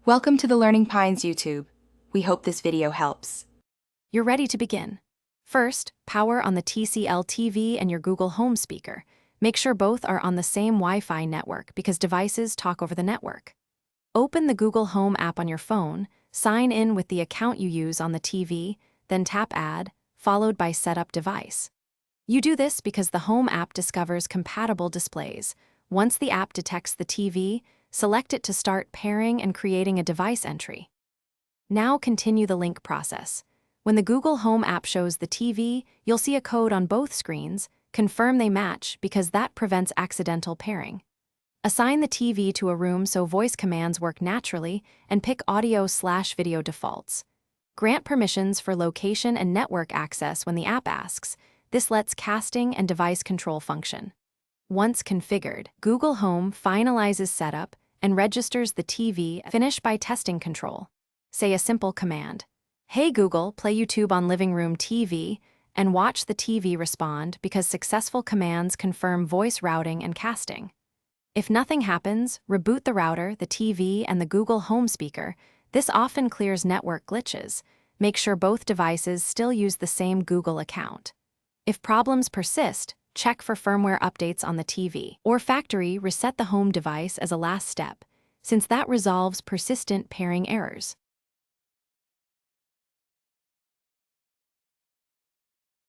Welcome to the Learning Pines YouTube. We hope this video helps. You're ready to begin. First, power on the TCL TV and your Google Home speaker. Make sure both are on the same Wi-Fi network because devices talk over the network. Open the Google Home app on your phone, sign in with the account you use on the TV, then tap Add, followed by Set up Device. You do this because the Home app discovers compatible displays. Once the app detects the TV, select it to start pairing and creating a device entry. Now continue the link process. When the Google Home app shows the TV, you'll see a code on both screens. Confirm they match because that prevents accidental pairing. Assign the TV to a room so voice commands work naturally and pick audio/video defaults. Grant permissions for location and network access when the app asks. This lets casting and device control function. Once configured, Google Home finalizes setup and registers the TV. Finish by testing control. Say a simple command. Hey Google, play YouTube on living room TV, and watch the TV respond because successful commands confirm voice routing and casting. If nothing happens, reboot the router, the TV, and the Google Home speaker. This often clears network glitches. Make sure both devices still use the same Google account. If problems persist, check for firmware updates on the TV. Or factory reset the home device as a last step, since that resolves persistent pairing errors.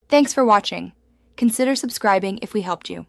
Thanks for watching. Consider subscribing if we helped you.